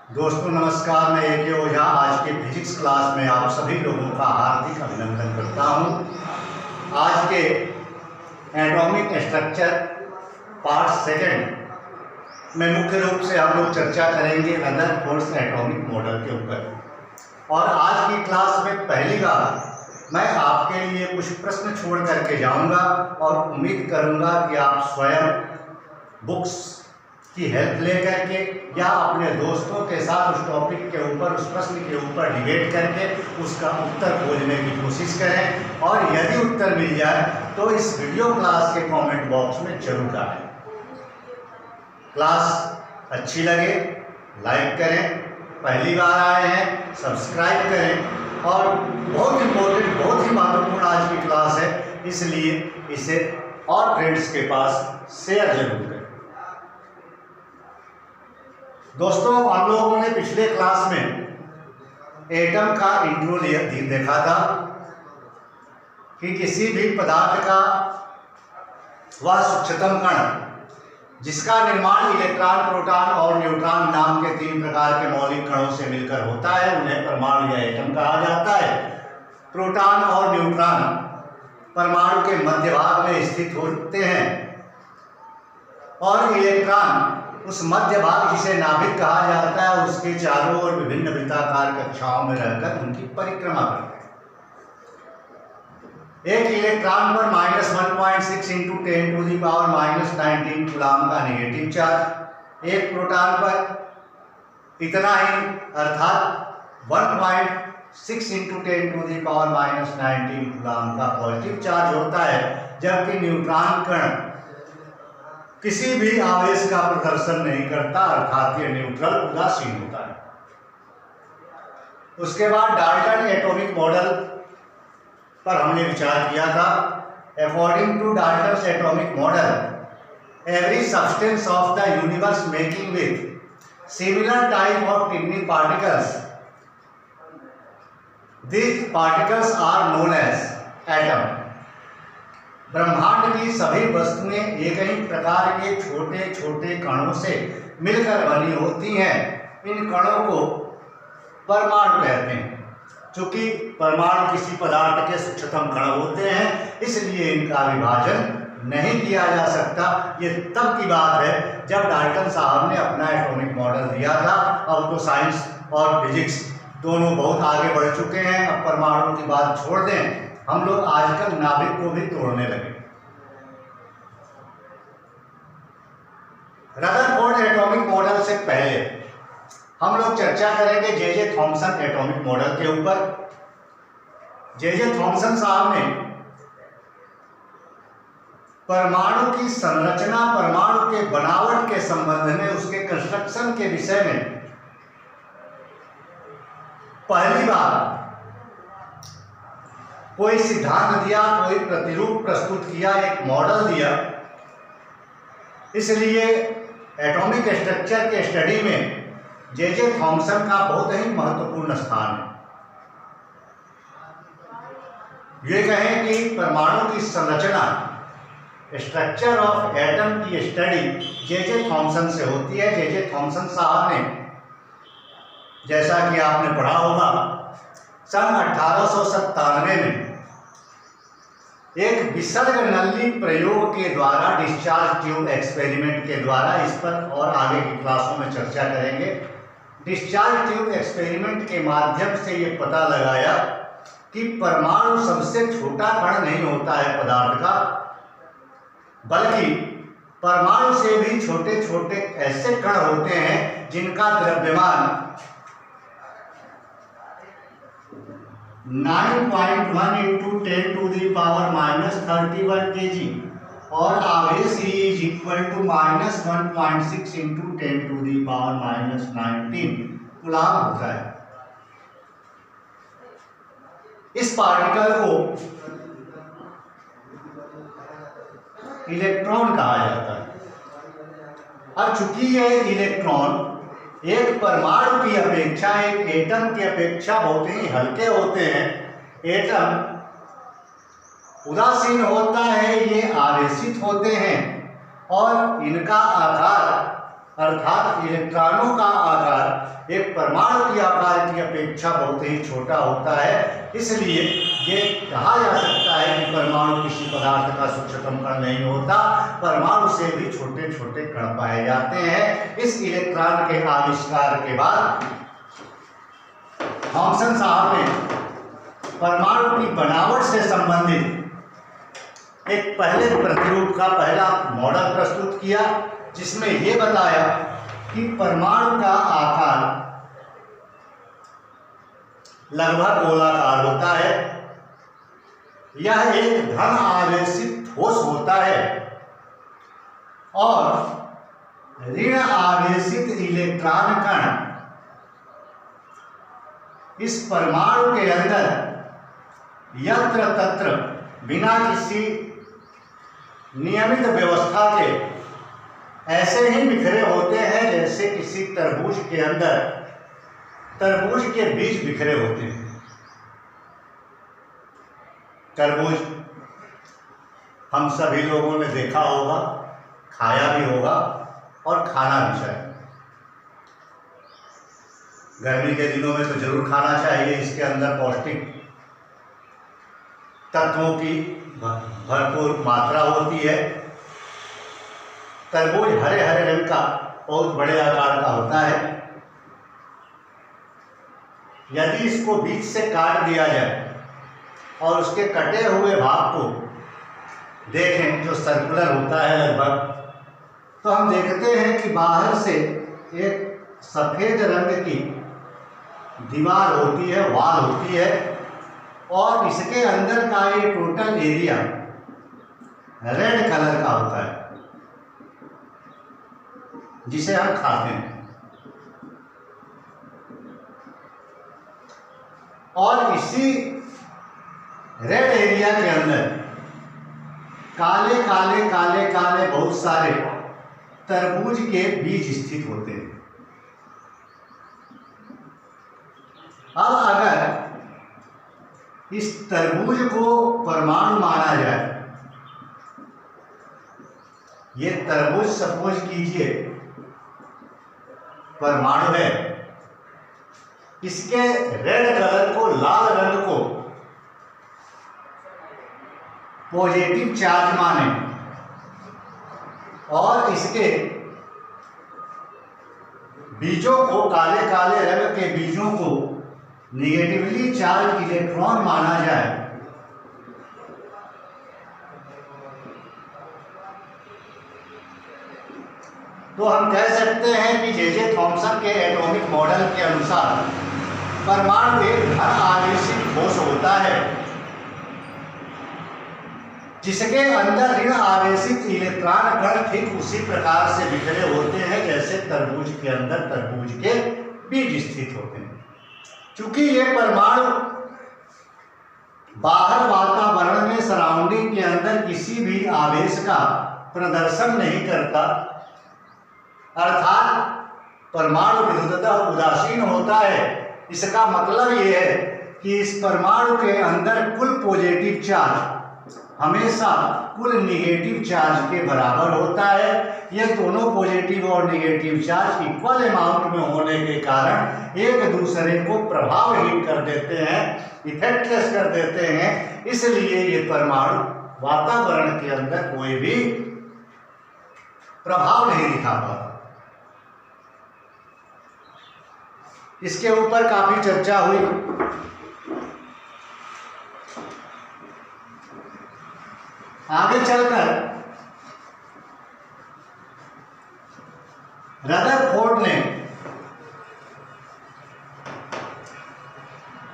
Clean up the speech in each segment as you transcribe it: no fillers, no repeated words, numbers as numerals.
दोस्तों नमस्कार, मैं ए के ओझा आज के फिजिक्स क्लास में आप सभी लोगों का हार्दिक अभिनंदन करता हूं। आज के एटॉमिक स्ट्रक्चर पार्ट सेकंड में मुख्य रूप से हम लोग चर्चा करेंगे रदरफोर्ड एटॉमिक मॉडल के ऊपर। और आज की क्लास में पहली बार मैं आपके लिए कुछ प्रश्न छोड़ करके जाऊंगा और उम्मीद करूंगा कि आप स्वयं बुक्स की हेल्प लेकर के या अपने दोस्तों के साथ उस टॉपिक के ऊपर, उस प्रश्न के ऊपर डिबेट करके उसका उत्तर खोजने की कोशिश करें। और यदि उत्तर मिल जाए तो इस वीडियो क्लास के कमेंट बॉक्स में जरूर डालें। क्लास अच्छी लगे लाइक करें, पहली बार आए हैं सब्सक्राइब करें, और बहुत इम्पोर्टेंट, बहुत ही महत्वपूर्ण आज की क्लास है, इसलिए इसे और फ्रेंड्स के पास शेयर जरूर करें। दोस्तों, हम लोगों ने पिछले क्लास में एटम का इंट्रो देखा था कि किसी भी पदार्थ का वह सूक्ष्मतम कण जिसका निर्माण इलेक्ट्रॉन, प्रोटॉन और न्यूट्रॉन नाम के 3 प्रकार के मौलिक कणों से मिलकर होता है, उन्हें परमाणु या एटम कहा जाता है। प्रोटॉन और न्यूट्रॉन परमाणु के मध्य भाग में स्थित होते हैं और इलेक्ट्रॉन उस मध्य भाग जिसे नाभिक कहा जाता है उसके चारों ओर विभिन्न वृत्ताकार कक्षाओं में रहकर उनकी परिक्रमा करते हैं। एक इलेक्ट्रॉन पर -1.6 × 10⁻⁻19 कूलम का नेगेटिव चार्ज, एक प्रोटॉन पर इतना ही अर्थात 1.6 × 10⁻⁻19 कूलम का पॉजिटिव चार्ज होता है, जबकि न्यूट्रॉन कण किसी भी आवेश का प्रदर्शन नहीं करता, अर्थात ये न्यूट्रल, उदासीन होता है। उसके बाद डाल्टन एटॉमिक मॉडल पर हमने विचार किया था। According to Dalton atomic model, every substance of the universe making with similar type of tiny particles, these particles are known as atom। ब्रह्मांड की सभी वस्तुएं एक ही प्रकार के छोटे छोटे कणों से मिलकर बनी होती हैं। इन कणों को परमाणु कहते हैं। चूंकि परमाणु किसी पदार्थ के सूक्ष्मतम कण होते हैं, इसलिए इनका विभाजन नहीं किया जा सकता। ये तब की बात है जब डाल्टन साहब ने अपना एटॉमिक मॉडल दिया था। अब तो साइंस और फिजिक्स दोनों बहुत आगे बढ़ चुके हैं। अब परमाणु की बात छोड़ दें, हम लोग आजकल नाभिक को भी तोड़ने लगे। रदरफोर्ड एटॉमिक मॉडल से पहले हम लोग चर्चा करेंगे जे थॉमसन एटॉमिक मॉडल के ऊपर। जे थॉमसन साहब ने परमाणु की संरचना, परमाणु के बनावट के संबंध में, उसके कंस्ट्रक्शन के विषय में पहली बार कोई सिद्धांत दिया, कोई प्रतिरूप प्रस्तुत किया, एक मॉडल दिया। इसलिए एटॉमिक स्ट्रक्चर के स्टडी में जे थॉमसन का बहुत ही महत्वपूर्ण स्थान है। ये कहें कि परमाणु की संरचना, स्ट्रक्चर ऑफ एटम की स्टडी जे थॉमसन से होती है। जे थॉमसन साहब ने, जैसा कि आपने पढ़ा होगा, सन 1897 में एक विसर्ग नली प्रयोग के द्वारा, डिस्चार्ज ट्यूब एक्सपेरिमेंट के द्वारा, इस पर और आगे की क्लासों में चर्चा करेंगे। डिस्चार्ज ट्यूब एक्सपेरिमेंट के माध्यम से ये पता लगाया कि परमाणु सबसे छोटा कण नहीं होता है पदार्थ का, बल्कि परमाणु से भी छोटे छोटे ऐसे कण होते हैं जिनका द्रव्यमान 9.1 × 10⁻31 kg और आवेश E = -1.6 × 10⁻19 कूलम होता है। इस पार्टिकल को इलेक्ट्रॉन कहा जाता है। अब चूंकि यह इलेक्ट्रॉन एक परमाणु की अपेक्षा, एक एटम की अपेक्षा बहुत ही हल्के होते हैं। एटम उदासीन होता है, ये आवेशित होते हैं और इनका आकार अर्थात इलेक्ट्रॉनों का आकार एक परमाणु के आकार की अपेक्षा बहुत ही छोटा होता है। इसलिए ये कहा जा सकता है कि परमाणु किसी पदार्थ का सूक्ष्मतम कण नहीं होता, परमाणु से भी छोटे छोटे कण पाए जाते हैं। इस इलेक्ट्रॉन के आविष्कार के बाद थॉमसन साहब ने परमाणु की बनावट से संबंधित एक पहले प्रतिरूप का पहला मॉडल प्रस्तुत किया, जिसमें यह बताया कि परमाणु का आकार लगभग गोलाकार होता है। यह एक धन आवेशित ठोस होता है और ऋण आवेशित इलेक्ट्रॉन कण इस परमाणु के अंदर यत्र तत्र बिना किसी नियमित व्यवस्था के ऐसे ही बिखरे होते हैं जैसे किसी तरबूज के अंदर तरबूज के बीज बिखरे होते हैं। तरबूज हम सभी लोगों ने देखा होगा, खाया भी होगा और खाना भी चाहिए। गर्मी के दिनों में तो जरूर खाना चाहिए, इसके अंदर पौष्टिक तत्वों की भरपूर मात्रा होती है। तरबूज हरे हरे रंग का बहुत बड़े आकार का होता है। यदि इसको बीच से काट दिया जाए और उसके कटे हुए भाग को देखें जो सर्कुलर होता है लगभग, तो हम देखते हैं कि बाहर से एक सफेद रंग की दीवार होती है, वॉल होती है, और इसके अंदर का ये टोटल एरिया रेड कलर का होता है जिसे हम खाते हैं। और इसी रेड एरिया के अंदर काले काले काले काले बहुत सारे तरबूज के बीज स्थित होते हैं। अब अगर इस तरबूज को परमाणु माना जाए, ये तरबूज सपोज कीजिए परमाणु है, इसके रेड कलर को, लाल रंग को पॉजिटिव चार्ज माने और इसके बीजों को, काले काले रंग के बीजों को निगेटिवली चार्ज इलेक्ट्रॉन माना जाए, तो हम कह सकते हैं कि जे थॉमसन के एटॉमिक मॉडल के अनुसार परमाणु एक धन आवेशित ठोस होता है जिसके अंदर ऋण आवेशित इलेक्ट्रॉन कण ठीक उसी प्रकार से बिखरे होते हैं जैसे तरबूज के अंदर तरबूज के बीज स्थित होते हैं। चूंकि ये परमाणु बाहर वातावरण में, सराउंडिंग के अंदर किसी भी आवेश का प्रदर्शन नहीं करता, अर्थात परमाणु विद्युततः उदासीन होता है, इसका मतलब ये है कि इस परमाणु के अंदर कुल पॉजिटिव चार्ज हमेशा कुल निगेटिव चार्ज के बराबर होता है। ये दोनों पॉजिटिव और निगेटिव चार्ज इक्वल अमाउंट में होने के कारण एक दूसरे को प्रभावहीन कर देते हैं, इफेक्टलेस कर देते हैं। इसलिए ये परमाणु वातावरण के अंदर कोई भी प्रभाव नहीं दिखा पाता। इसके ऊपर काफी चर्चा हुई। आगे चलकर रदरफोर्ड ने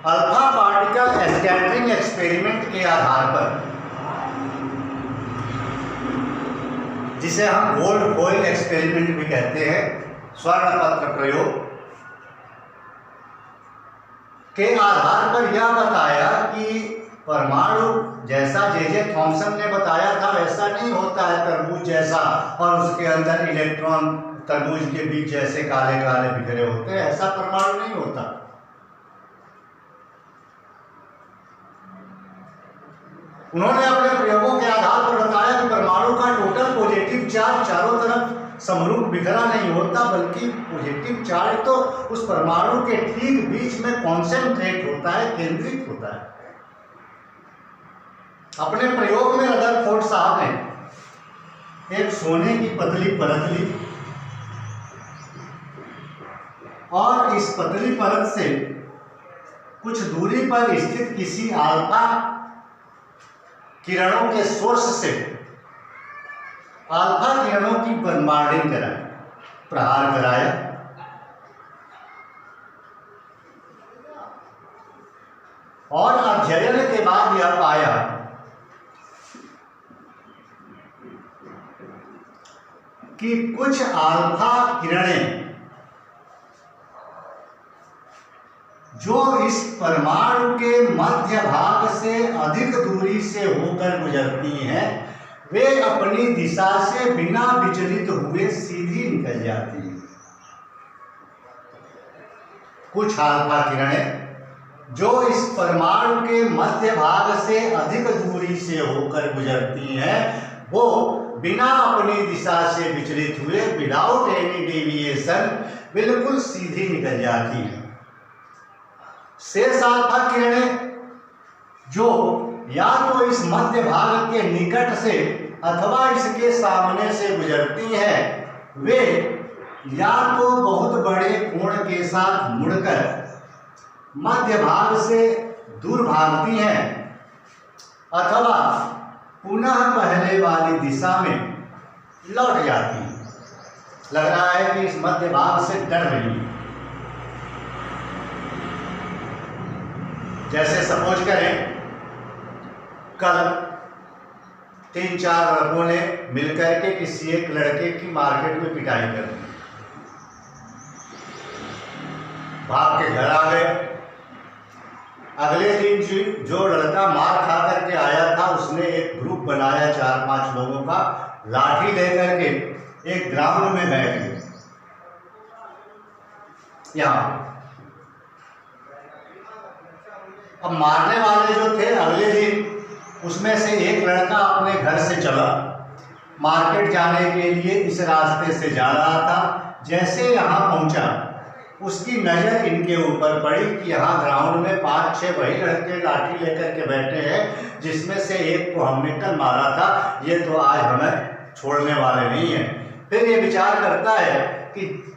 अल्फा पार्टिकल स्कैटरिंग एक्सपेरिमेंट के आधार पर, जिसे हम गोल्ड फॉइल एक्सपेरिमेंट भी कहते हैं, स्वर्ण पत्र प्रयोग के आधार पर यह बताया कि परमाणु जैसा जे थॉमसन ने बताया था वैसा नहीं होता है तरबूज जैसा, और उसके अंदर इलेक्ट्रॉन तरबूज के बीच जैसे काले काले बिखरे होते हैं, ऐसा परमाणु नहीं होता। उन्होंने अपने प्रयोगों के आधार पर बताया कि परमाणु का टोटल पॉजिटिव चार्ज चारों तरफ समरूप बिखरा नहीं होता, बल्कि पॉजिटिव चार्ज तो उस परमाणु के ठीक बीच में कॉन्सेंट्रेट होता है, केंद्रित होता है। अपने प्रयोग में रदरफोर्ड साहब ने एक सोने की पतली परत ली और इस पतली परत से कुछ दूरी पर स्थित किसी अल्फा किरणों के सोर्स से अल्फा किरणों की बम्बार्डिंग कराई, प्रहार कराया। और अध्ययन के बाद यह पाया कि कुछ अल्फा किरणें जो इस परमाणु के मध्य भाग से अधिक दूरी से होकर गुजरती हैं, वे अपनी दिशा से बिना विचलित हुए सीधी निकल जाती हैं। कुछ अल्फा किरणें जो इस परमाणु के मध्य भाग से अधिक दूरी से होकर गुजरती हैं, वो बिना अपनी दिशा से विचलित हुए, विदाउट एनी डेविएशन, बिल्कुल सीधी निकल जाती हैं। शेष अल्फा किरणें जो या तो इस मध्य भाग के निकट से अथवा इसके सामने से गुजरती हैं, वे या तो बहुत बड़े कोण के साथ मुड़कर मध्य भाग से दूर भागती हैं अथवा पुनः पहले वाली दिशा में लौट जाती हैं। लग रहा है कि इस मध्य भाग से डर रही है। जैसे सपोज करें कल 3-4 लड़कों ने मिलकर के किसी एक लड़के की मार्केट में पिटाई कर दी, भाग के घर आ गए। अगले दिन जो लड़का मार खा करके आया था, उसने एक ग्रुप बनाया 4-5 लोगों का, लाठी लेकर के एक ग्राउंड में बैठ गए। यहाँ अब मारने वाले जो थे, अगले दिन उसमें से एक लड़का अपने घर से चला मार्केट जाने के लिए, इस रास्ते से जा रहा था। जैसे यहाँ पहुंचा, उसकी नज़र इनके ऊपर पड़ी कि यहाँ ग्राउंड में 5-6 वही लड़के लाठी लेकर के बैठे हैं, जिसमें से एक को हमने कल मारा था, ये तो आज हमें छोड़ने वाले नहीं हैं। फिर ये विचार करता है कि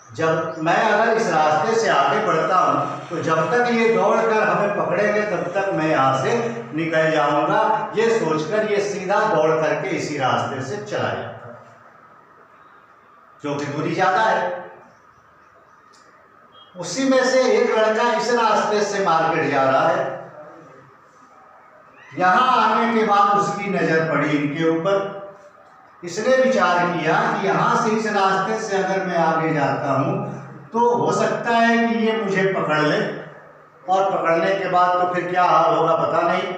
जब मैं अगर इस रास्ते से आगे बढ़ता हूँ, तो जब तक ये दौड़कर हमें पकड़ेंगे तब तक मैं यहाँ से निकल जाऊंगा। ये सोचकर ये सीधा दौड़ करके इसी रास्ते से चला जाता है, जो कि दूरी ज़्यादा है। उसी में से एक लड़का इस रास्ते से मार्केट जा रहा है। यहाँ आने के बाद उसकी नज़र पड़ी इनके ऊपर। इसने विचार किया कि यहाँ से इस रास्ते से अगर मैं आगे जाता हूँ तो हो सकता है कि ये मुझे पकड़ ले, और पकड़ने के बाद तो फिर क्या हाल होगा पता नहीं।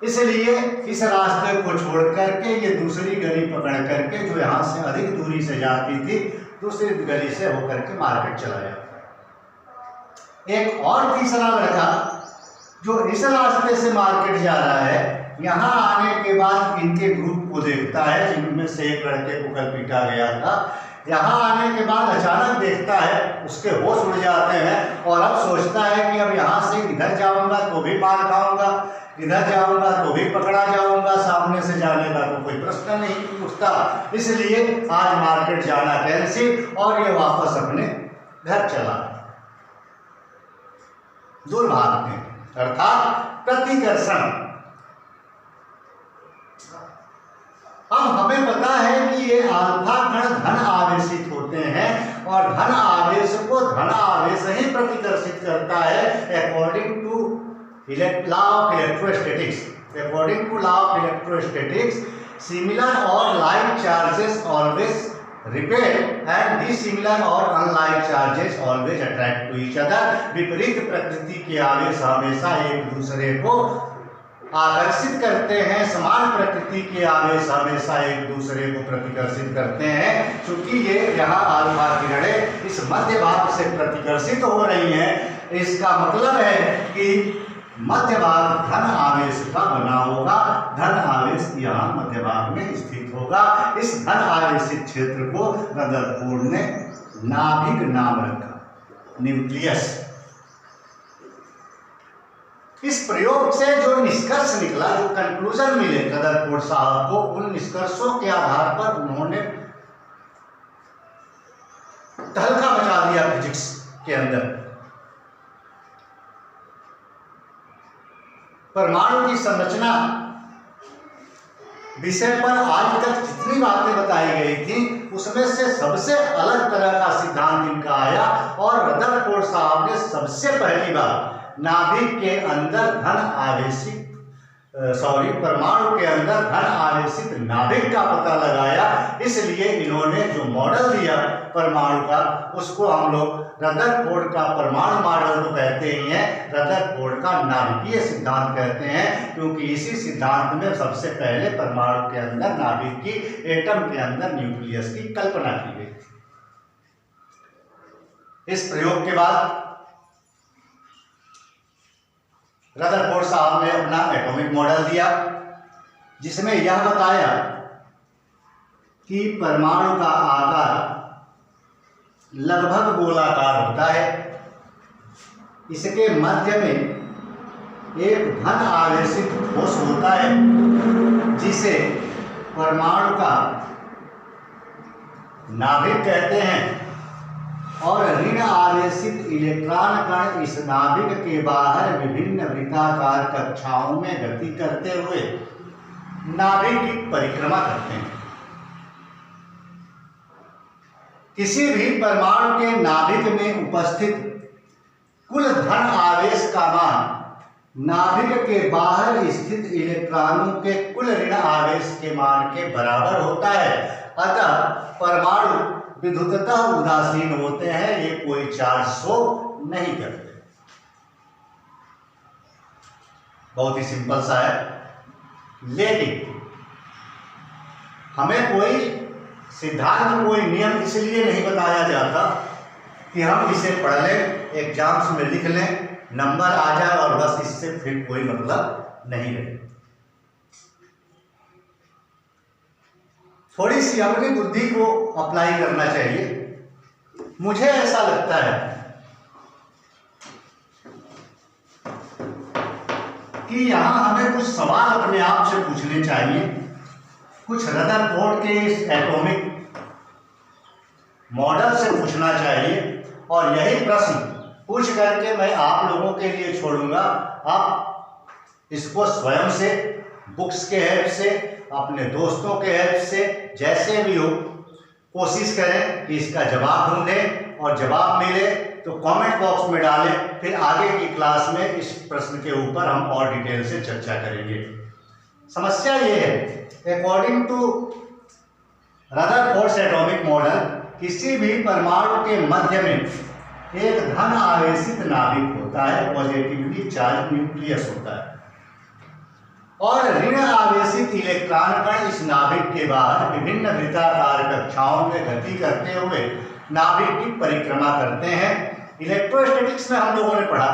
इसलिए इस रास्ते को छोड़ करके ये दूसरी गली पकड़ करके, जो यहाँ से अधिक दूरी से जाती थी, दूसरी गली से होकर के मार्केट चला जाता है। एक और तीसरा लड़का जो इस रास्ते से मार्केट जा रहा है, यहाँ आने के बाद इनके ग्रुप को देखता है, जिनमें से एक लड़के को कल पीटा गया था। यहाँ आने के बाद अचानक देखता है, उसके होश उड़ जाते हैं और अब सोचता है कि अब यहाँ से इधर जाऊँगा तो भी मार खाऊंगा, इधर जाऊँगा तो भी पकड़ा जाऊँगा, सामने से जाने का तो कोई प्रश्न नहीं उठता। इसलिए आज मार्केट जाना कैंसिल और ये वापस अपने घर चला। दूर भागने अर्थात प्रतिकर्षण। अब हमें पता है कि ये अल्फा कण धन आवेशित होते हैं और धन आवेश को धन आवेश ही प्रतिकर्षित करता है, according to law of electrostatics. According to law of electrostatics, similar और like charges always repel and dissimilar और unlike charges always attract to each other. विपरीत प्रकृति के आवेश हमेशा एक दूसरे को आकर्षित करते हैं, समान प्रकृति के आवेश हमेशा एक दूसरे को प्रतिकर्षित करते हैं। क्योंकि ये यहाँ अल्फा किरणें इस मध्य भाग से प्रतिकर्षित हो रही हैं, इसका मतलब है कि मध्य भाग धन आवेश का बना होगा। धन आवेश यहाँ मध्य भाग में स्थित होगा। इस धन आवेशित क्षेत्र को रदरफोर्ड ने नाभिक नाम रखा, न्यूक्लियस। इस प्रयोग से जो निष्कर्ष निकला, जो कंक्लूजन मिले रदरफोर्ड साहब को, उन निष्कर्षों के आधार पर उन्होंने तहलका मचा दिया फिजिक्स के अंदर। परमाणु की संरचना विषय पर आज तक जितनी बातें बताई गई थी, उसमें से सबसे अलग तरह का सिद्धांत इनका आया और रदरफोर्ड साहब ने सबसे पहली बार नाभिक के अंदर परमाणु के अंदर धन आवेशित नाभिक का पता लगाया। इसलिए इन्होंने जो मॉडल दिया परमाणु का, उसको हम लोग रदरफोर्ड का परमाणु मॉडल तो कहते ही हैं, रदरफोर्ड का नाभिकीय सिद्धांत कहते हैं, क्योंकि इसी सिद्धांत में सबसे पहले परमाणु के अंदर, नाभिक की, एटम के अंदर न्यूक्लियस की कल्पना की गई थी। इस प्रयोग के बाद रदरफोर्ड साहब ने अपना एटॉमिक मॉडल दिया, जिसमें यह बताया कि परमाणु का आकार लगभग गोलाकार होता है। इसके मध्य में एक धन आवेशित ठोस होता है, जिसे परमाणु का नाभिक कहते हैं, और ऋण आवेशित इलेक्ट्रॉन कण इस नाभिक के बाहर विभिन्न वृत्ताकार कक्षाओं में गति करते हुए नाभिक की परिक्रमा करते हैं। किसी भी परमाणु के नाभिक में उपस्थित कुल धन आवेश का मान नाभिक के बाहर स्थित इलेक्ट्रॉनों के कुल ऋण आवेश के मान के बराबर होता है। अतः परमाणु विद्युततः उदासीन होते हैं, ये कोई चार्ज शो नहीं करते। बहुत ही सिंपल सा है, लेकिन हमें कोई सिद्धांत, कोई नियम इसलिए नहीं बताया जाता कि हम इसे पढ़ लें, एग्जाम्स में लिख लें, नंबर आ जाए और बस, इससे फिर कोई मतलब नहीं रहे। थोड़ी सी अपनी बुद्धि को अप्लाई करना चाहिए। मुझे ऐसा लगता है कि यहाँ हमें कुछ सवाल अपने आप से पूछने चाहिए, कुछ रदरफोर्ड के इस एटॉमिक मॉडल से पूछना चाहिए, और यही प्रश्न पूछ करके मैं आप लोगों के लिए छोड़ूंगा। आप इसको स्वयं से, बुक्स के हेल्प से, अपने दोस्तों के हेल्प से, जैसे भी हो, कोशिश करें कि इसका जवाब ढूंढें, और जवाब मिले तो कमेंट बॉक्स में डालें। फिर आगे की क्लास में इस प्रश्न के ऊपर हम और डिटेल से चर्चा करेंगे। समस्या ये है, according to Rutherford atomic model, किसी भी परमाणु के मध्य में एक धन आवेशित नाभिक होता है, पॉजिटिवली चार्ज न्यूक्लियस होता है, और ऋण आवेशित इलेक्ट्रॉन कण इस नाभिक के बाहर विभिन्न वृत्ताकार कक्षाओं में गति करते हुए नाभिक की परिक्रमा करते हैं। इलेक्ट्रोस्टैटिक्स में हम लोगों ने पढ़ा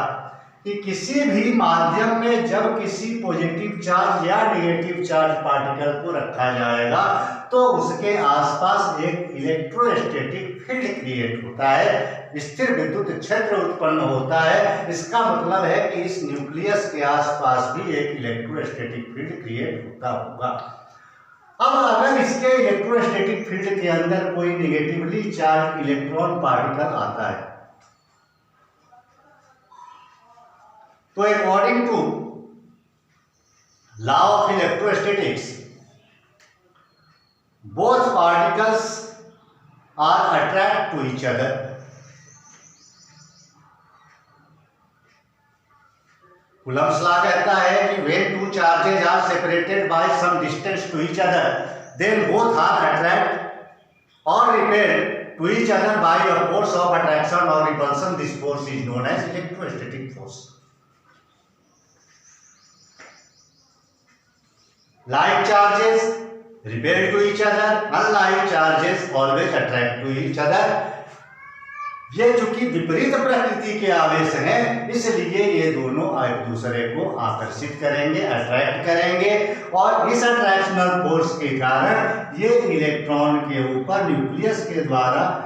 कि किसी भी माध्यम में जब किसी पॉजिटिव चार्ज या नेगेटिव चार्ज पार्टिकल को रखा जाएगा, तो उसके आसपास एक इलेक्ट्रोस्टैटिक फील्ड क्रिएट होता है, स्थिर विद्युत क्षेत्र उत्पन्न होता है। इसका मतलब है कि इस न्यूक्लियस के आसपास भी एक इलेक्ट्रोस्टैटिक फील्ड क्रिएट होता होगा। अब अगर इसके इलेक्ट्रोस्टैटिक फील्ड के अंदर कोई नेगेटिवली चार्ज इलेक्ट्रॉन पार्टिकल आता है, तो according to law of electrostatics, both particles are attract to each other. Coulomb's law कहता है कि when two charges are separated by some distance to each other, then both are attract or repel to each other by a force of attraction or repulsion. This force is known as electrostatic force. Like charges repel to each other, unlike charges always attract to each other. ये चूंकि विपरीत प्रकृति के आवेश हैं, इसलिए ये दोनों एक दूसरे को आकर्षित करेंगे, अट्रैक्ट करेंगे, और इस अट्रैक्शनल फोर्स के कारण ये इलेक्ट्रॉन के ऊपर न्यूक्लियस के द्वारा,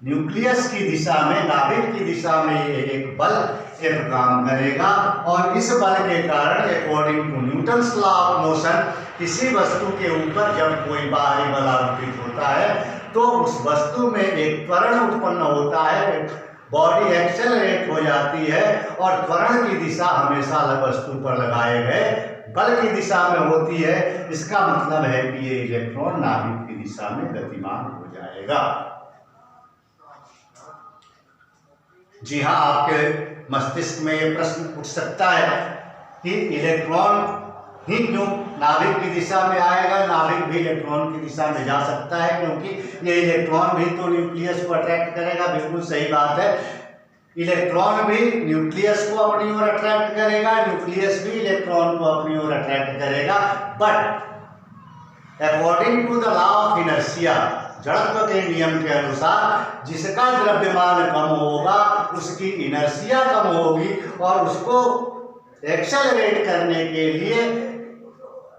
न्यूक्लियस की दिशा में, नाभिक की दिशा में ये एक बल F काम करेगा, और इस बल के कारण according to Newton's law of motion किसी वस्तु के ऊपर जब कोई बाहरी बल आरोपित होता है तो उस वस्तु में एक त्वरण उत्पन्न होता है, बॉडी एक्सेलरेट हो जाती है, और त्वरण की दिशा हमेशा वस्तु पर लगाए गए बल की दिशा में होती है। इसका मतलब है कि ये इलेक्ट्रॉन नाभिक की दिशा में गतिमान हो जाएगा। जी हाँ, आपके मस्तिष्क में ये प्रश्न उठ सकता है कि इलेक्ट्रॉन ही क्यों नाभिक की दिशा में आएगा, नाभिक भी इलेक्ट्रॉन की दिशा में जा सकता है, क्योंकि ये इलेक्ट्रॉन भी तो न्यूक्लियस को अट्रैक्ट करेगा। बिल्कुल सही बात है, इलेक्ट्रॉन भी न्यूक्लियस को अपनी ओर अट्रैक्ट करेगा, न्यूक्लियस भी इलेक्ट्रॉन को अपनी ओर अट्रैक्ट करेगा। But according to the law of inertia, जड़त्व के नियम के अनुसार जिसका द्रव्यमान कम होगा उसकी इनर्शिया कम होगी, और उसको एक्सेलरेट करने के लिए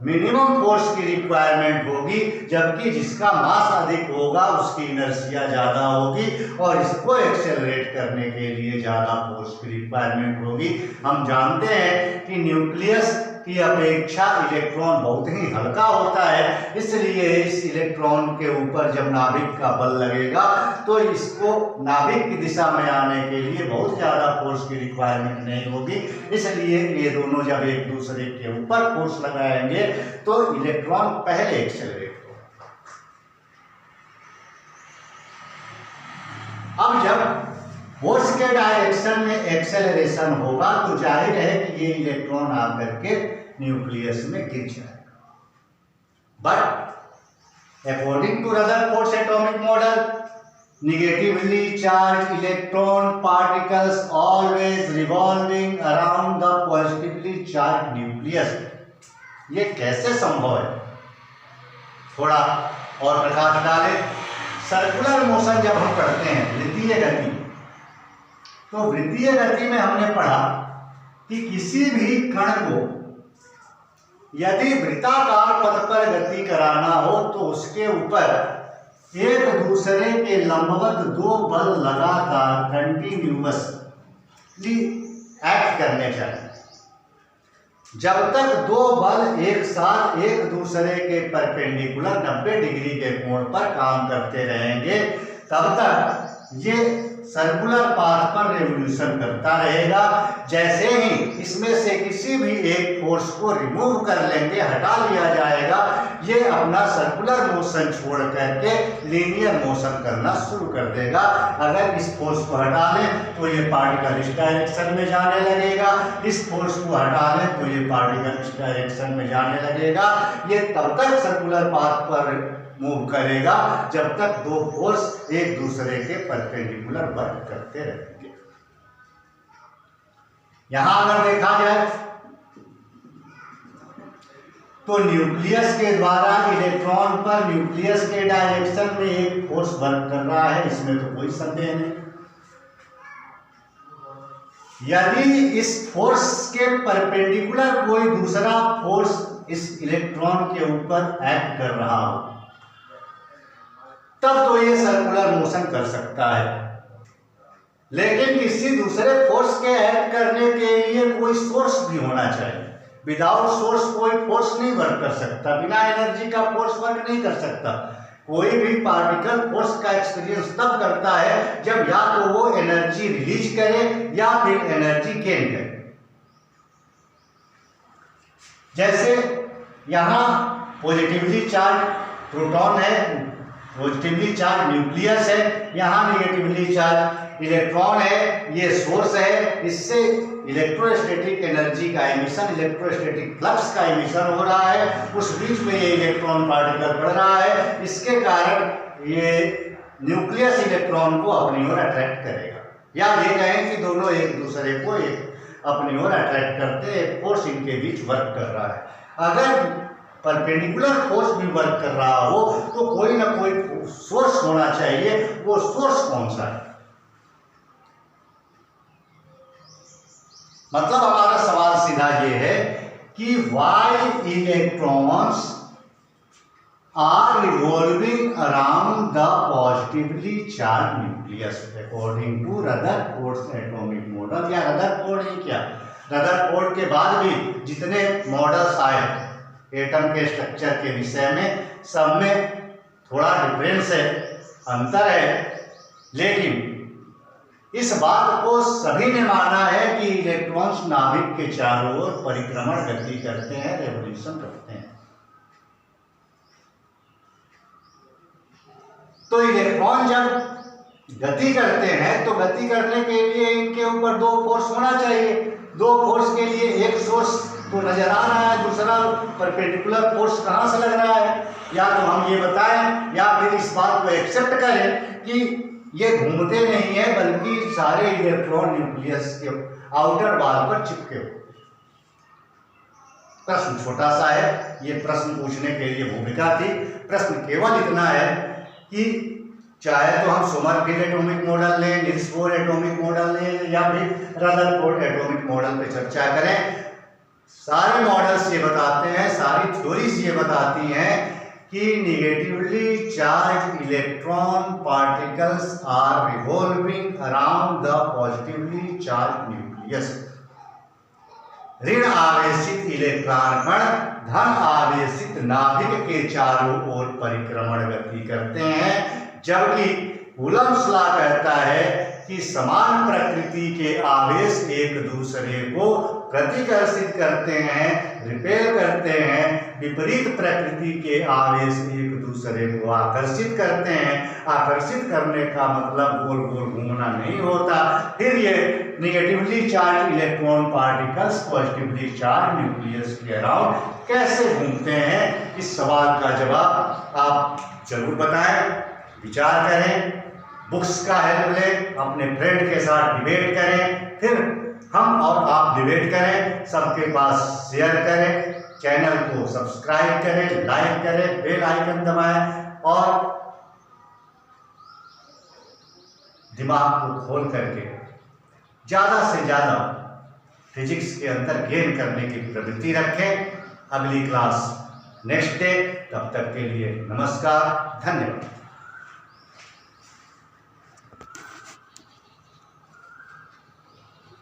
मिनिमम फोर्स की रिक्वायरमेंट होगी, जबकि जिसका मास अधिक होगा उसकी इनर्शिया ज़्यादा होगी, और इसको एक्सेलरेट करने के लिए ज़्यादा फोर्स की रिक्वायरमेंट होगी। हम जानते हैं कि न्यूक्लियस की अपेक्षा इलेक्ट्रॉन बहुत ही हल्का होता है, इसलिए इस इलेक्ट्रॉन के ऊपर जब नाभिक का बल लगेगा तो इसको नाभिक की दिशा में आने के लिए बहुत ज़्यादा फोर्स की रिक्वायरमेंट नहीं होगी। इसलिए ये दोनों जब एक दूसरे के ऊपर फोर्स लगाएंगे तो इलेक्ट्रॉन पहले एक्सेलरेट होगा। अब जब फोर्स के डायरेक्शन में एक्सेलरेशन होगा तो जाहिर है कि ये इलेक्ट्रॉन आकर के न्यूक्लियस में गिर जाएगा। But according to Rutherford atomic model, negatively charged electron particles always revolving around the positively charged nucleus। ये कैसे संभव है, थोड़ा और प्रकाश डालें। सर्कुलर मोशन जब हम करते हैं, वृत्तीय गति, तो वृत्तीय गति में हमने पढ़ा कि किसी भी कण को यदि वृत्ताकार पथ पर गति कराना हो तो उसके ऊपर एक दूसरे के लंबवत दो बल लगातार कंटिन्यूअसली एक्ट करने चाहिए। जब तक दो बल एक साथ एक दूसरे के परपेंडिकुलर 90 डिग्री के कोण पर काम करते रहेंगे, तब तक ये सर्कुलर पाथ पर रेवोल्यूशन करता रहेगा। जैसे ही इसमें से किसी भी एक फोर्स को रिमूव कर लेंगे, हटा लिया जाएगा, ये अपना सर्कुलर मोशन छोड़ करके लीनियर मोशन करना शुरू कर देगा। अगर इस फोर्स को हटा लें तो ये पार्टिकल इस डायरेक्शन में जाने लगेगा, इस फोर्स को हटा लें तो ये पार्टिकल इस डायरेक्शन में जाने लगेगा। ये तब तक सर्कुलर पाथ पर मूव करेगा जब तक दो फोर्स एक दूसरे के परपेंडिकुलर वर्क करते रहेंगे। यहां अगर देखा जाए तो न्यूक्लियस के द्वारा इलेक्ट्रॉन पर न्यूक्लियस के डायरेक्शन में एक फोर्स वर्क कर रहा है, इसमें तो कोई संदेह नहीं। यदि इस फोर्स के परपेंडिकुलर कोई दूसरा फोर्स इस इलेक्ट्रॉन के ऊपर एक्ट कर रहा हो तब तो ये सर्कुलर मोशन कर सकता है, लेकिन किसी दूसरे फोर्स के एक्ट करने के लिए कोई सोर्स भी होना चाहिए। विदाउट सोर्स कोई फोर्स नहीं वर्क कर सकता, बिना एनर्जी का फोर्स वर्क नहीं कर सकता। कोई भी पार्टिकल फोर्स का एक्सपीरियंस तब करता है जब या तो वो एनर्जी रिलीज करे या फिर एनर्जी गेन करे। जैसे यहां पॉजिटिवली चार्ज प्रोटॉन है, पॉजिटिवली चार्ज न्यूक्लियस है, यहाँ निगेटिवली चार्ज इलेक्ट्रॉन है, ये सोर्स है। इससे इलेक्ट्रोस्टैटिक एनर्जी का एमिशन, इलेक्ट्रोस्टैटिक फ्लक्स का एमिशन हो रहा है, उस बीच में ये इलेक्ट्रॉन पार्टिकल बढ़ रहा है। इसके कारण ये न्यूक्लियस इलेक्ट्रॉन को अपनी ओर अट्रैक्ट करेगा, या ये कहें कि दोनों एक दूसरे को अपनी ओर अट्रैक्ट करते, एक फोर्स इनके बीच वर्क कर रहा है। अगर परपेंडिकुलर फोर्स भी वर्क कर रहा हो तो कोई ना कोई सोर्स होना चाहिए। वो सोर्स कौन सा है? मतलब हमारा सवाल सीधा ये है कि why electrons are revolving around the positively charge nucleus according to Rutherford atomic model. या रदरफोर्ड ही क्या, रदरफोर्ड के बाद भी जितने मॉडल्स आए एटम के स्ट्रक्चर के विषय में, सब में थोड़ा डिफरेंस है, अंतर है, लेकिन इस बात को सभी ने माना है कि इलेक्ट्रॉन्स नाभिक के चारों ओर परिक्रमण गति करते हैं, रेवोल्यूशन करते हैं। तो इलेक्ट्रॉन जब गति करते हैं तो गति करने के लिए इनके ऊपर दो फोर्स होना चाहिए। दो फोर्स के लिए एक सोर्स तो नजर आ रहा है, दूसरा परपेंडिकुलर फोर्स कहां से लग रहा है। या तो हम ये बताएं या फिर इस बात को एक्सेप्ट करें कि ये घूमते नहीं है बल्कि सारे इलेक्ट्रॉन न्यूक्लियस के आउटर वॉल पर चिपके हुए। प्रश्न छोटा सा है, ये प्रश्न पूछने के लिए भूमिका थी। प्रश्न केवल इतना है कि चाहे तो हम सोमरफेल्ड एटॉमिक मॉडल लें, नील्स बोर एटॉमिक मॉडल लें या फिर रदरफोर्ड एटॉमिक मॉडल पे चर्चा करें, सारे मॉडल्स ये बताते हैं, सारी थ्योरीज ये बताती हैं कि negatively charge electron particles are revolving around the positively charge nucleus. ऋण आवेशित इलेक्ट्रॉन कण धन आवेशित नाभिक के चारों ओर परिक्रमण गति करते हैं, जबकि कूलम्ब्स लॉ कहता है कि समान प्रकृति के आवेश एक दूसरे को प्रतिकर्षित करते हैं, रिपेल करते हैं। विपरीत प्रकृति के आवेश एक दूसरे को आकर्षित करते हैं। आकर्षित करने का मतलब गोल गोल घूमना नहीं होता। फिर ये negatively charge electron particles positively charge nucleus के अराउंड कैसे घूमते हैं, इस सवाल का जवाब आप जरूर बताएं, विचार करें, बुक्स का हेल्प लें, अपने फ्रेंड के साथ डिबेट करें, फिर हम और आप डिबेट करें, सबके पास शेयर करें, चैनल को सब्सक्राइब करें, लाइक करें, बेल आइकन दबाएं और दिमाग को खोल करके ज़्यादा से ज़्यादा फिजिक्स के अंदर गेन करने की प्रवृत्ति रखें। अगली क्लास नेक्स्ट डे, तब तक के लिए नमस्कार, धन्यवाद।